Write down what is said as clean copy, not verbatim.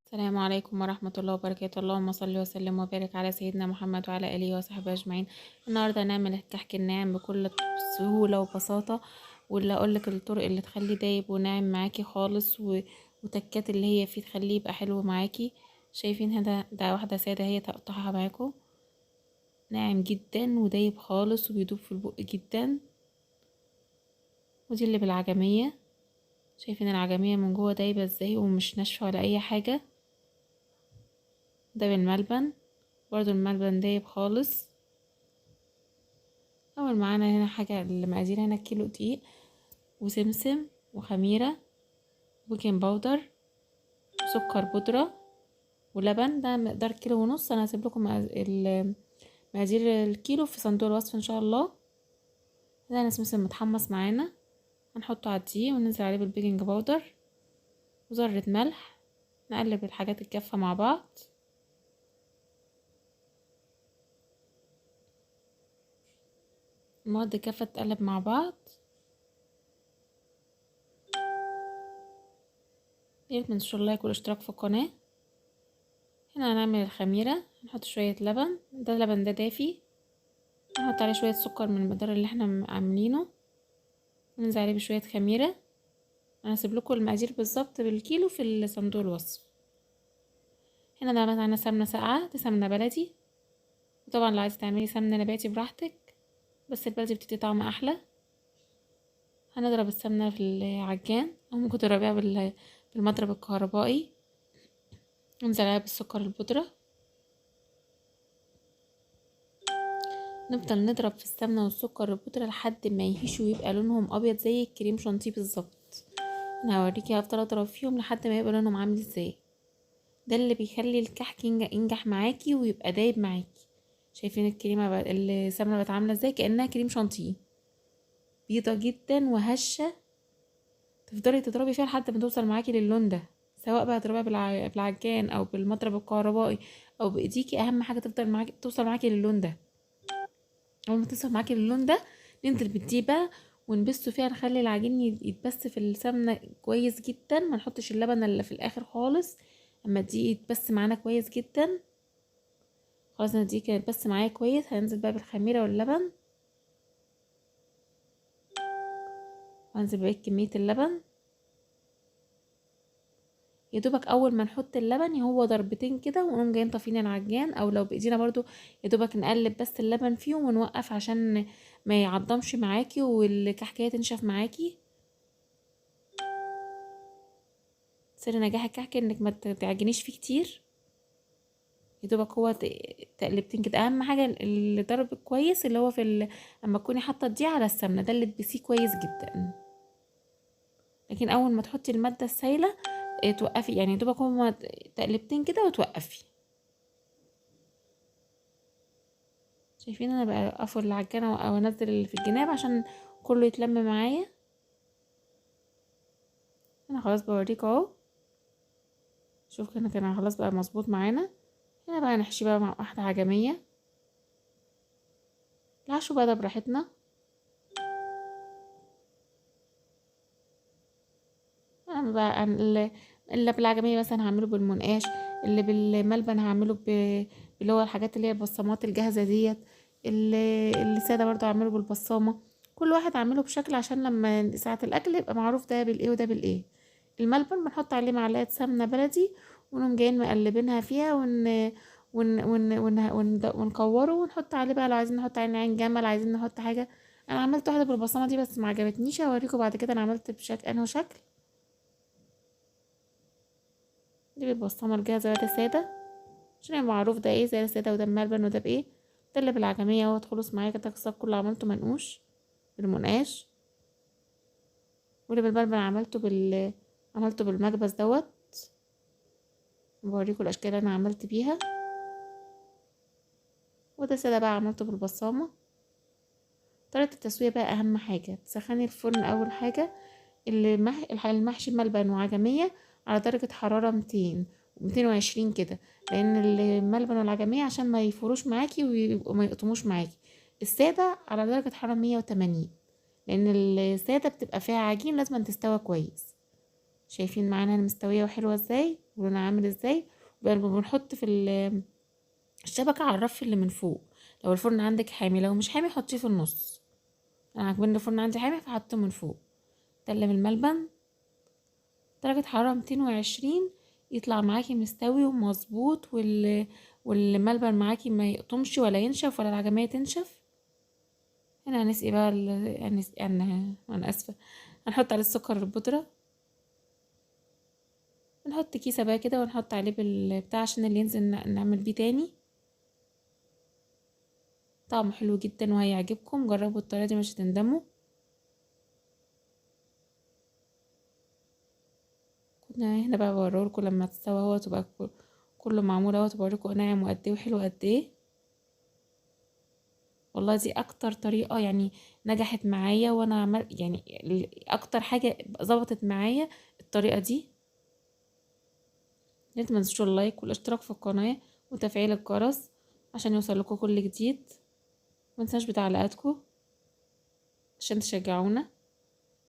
السلام عليكم ورحمة الله وبركاته. اللهم صل وسلم وبارك على سيدنا محمد وعلى آله وصحبه أجمعين. النهاردة هنعمل الكحك الناعم بكل سهولة وبساطة، واللي أقولك الطرق اللي تخليه دايب وناعم معاكي خالص، وتكات اللي هي فيه تخليه يبقى حلو معاكي. شايفين هذا ده واحدة سادة هي تقطعها معاكم، ناعم جدا ودايب خالص وبيدوب في البق جدا. ودي اللي بالعجمية، شايفين العجمية من جوه دايبة ازاي ومش ناشفة ولا أي حاجة. ده بالملبن برضو، الملبن دايب خالص. اول معانا هنا حاجة المقادير، هنا كيلو دقيق وسمسم وخميرة وبيكنج باودر وسكر بودرة ولبن. ده مقدار كيلو ونص. انا هسيب لكم مقادير الكيلو في صندوق الوصف ان شاء الله. ده انا سمسم متحمص معانا، هنحطه على الدقيق وننزل عليه بالبيكنج باودر وذرة ملح. نقلب الحاجات الجافة مع بعض. المواد الجافة تتقلب مع بعض. ياريت منتنسوش اللايك والاشتراك في القناة. هنا هنعمل الخميرة، هنحط شوية لبن، ده اللبن ده دافي، هنحط عليه شوية سكر من المقدار اللي احنا عاملينه، وننزل عليه بشوية خميرة. انا هسيب لكم المقادير بالظبط بالكيلو في صندوق الوصف. هنا ده معانا سمنة ساقعة، دي سمنة بلدي، وطبعا لو عايزة تعملي سمنة نباتي براحتك، بس البلدي بتدي طعم احلى. هنضرب السمنة في العجان، او ممكن تضربيها بالمضرب الكهربائي، وننزل عليها بالسكر البودرة. نفضل نضرب في السمنة والسكر البودرة لحد ما يهشوا ويبقى لونهم ابيض زي الكريم شانتيه بالظبط. انا هوريكي، هفضل اضرب فيهم لحد ما يبقى لونهم عامل ازاي. ده اللي بيخلي الكحك ينجح معاكي ويبقى دايب معاكي. شايفين الكريمه السمنه بقت عامله ازاي؟ كانها كريم شانتيه، بيضه جدا وهشه. تفضلي تضربي فيها لحد ما توصل معاكي للون ده، سواء بقى تضربيها بالعجان او بالمضرب الكهربائي او بايديكي. اهم حاجه تفضل معاكي، توصل معاكي للون ده. اول ما توصل معاكي للون ده، ننزل بالدقيق بقى ونبسه فيها، نخلي العجين يتبس في السمنه كويس جدا، ما نحطش اللبن اللي في الاخر خالص. اما الدقيق يتبس معانا كويس جدا. خلاص انا دي كانت بس معايا كويس. هنزل بقى بالخميره واللبن، وهنزل بقى كميه اللبن. يا دوبك اول ما نحط اللبن هو ضربتين كده، ونقوم جايين طافين العجان، او لو بايدينا برضو يا دوبك نقلب بس اللبن فيهم ونوقف عشان ما يعضمش معاكي والكحكايه تنشف معاكي. سر نجاح الكحك انك ما تعجنيش فيه كتير، يا دوبك هو تقلبتين كده. اهم حاجه اللي ضرب كويس اللي هو اما تكوني حاطه دي على السمنه، ده اللي تبسيه كويس جدا. لكن اول ما تحطي الماده السايله توقفي، يعني يا دوبك هما تقلبتين كده وتوقفي. شايفين انا بقى اقفل العجانه او انزل اللي في الجناب عشان كله يتلم معايا. انا خلاص بوريك اهو، شوف كان خلاص بقى مظبوط معانا. هنا بقى نحشي بقى مع واحده عجميه. الحشو بقى ده براحتنا. انا بقى اللي بالعجميه مثلا هعمله بالمنقاش، اللي بالملبن هعمله اللي هو الحاجات اللي هي البصمات الجاهزه ديت. اللي ساده برضو هعمله بالبصامه. كل واحد اعمله بشكل عشان لما ساعه الاكل يبقى معروف ده بالايه وده بالايه. الملبن بنحط عليه معلقه سمنه بلدي، ونقوم جايين مقلبينها فيها ونكوره ونحط عليه بقى، لو عايزين نحط عليه عين جمل، عايزين نحط حاجه. انا عملت واحده بالبصمه دي بس ما عجبتنيش، هوريكم بعد كده انا عملت بشكل انه شكل. دي بالبسطرمة الجاهزة ده سادة، عشان يبقى معروف ده ايه، زي السادة وده الملبن وده بايه. ده اللي بالعجمية اهوت. خلص معايا كده الصاج كله عملته منقوش بالمنقاش، واللي بالملبن عملته بالمكبس دوت. بوريكم الاشكال اللي انا عملت بيها. وده سادة بقى عملته بالبصامة. طريقة التسوية بقى اهم حاجة، تسخني الفرن اول حاجة. المحشي ملبن وعجمية على درجة حرارة 200 و220 كده، لان الملبن والعجمية عشان ما يفوروش معاكي وما يقطموش معاكي. السادة على درجة حرارة 180. لان الساده بتبقى فيها عجين، لازم تستوى كويس. شايفين معانا انا مستويه وحلوه ازاي ولونها عامل ازاي. بنحط في الشبكه على الرف اللي من فوق. لو الفرن عندك حامي، لو مش حامي حطيه في النص. انا عاجبني الفرن عندي حامي فحطه من فوق. تقلب الملبن درجة حرارة 220، يطلع معاكي مستوي ومظبوط، والملبن معاكي ما يقطمش ولا ينشف ولا العجمية تنشف. هنا هنسقي بقى انا اسفة، هنحط عليه السكر البودرة. نحط كيسة بقى كده ونحط عليه بالبتاع عشان اللي ينزل نعمل بيه تاني. طعمه حلو جدا وهيعجبكم، جربوا الطريقة دي مش هتندموا. كنا هنا بقى بوريكم لما تستوى هو تبقى كله معمول اهو، بوريكم ناعم وقد ايه وحلو قد ايه. والله دي اكتر طريقة يعني نجحت معايا، وانا يعني اكتر حاجة ظبطت معايا الطريقة دي. لا تنسوا اللايك والاشتراك في القناة وتفعيل الجرس عشان يوصلكوا كل جديد. متنساش بتعليقاتكم عشان تشجعونا.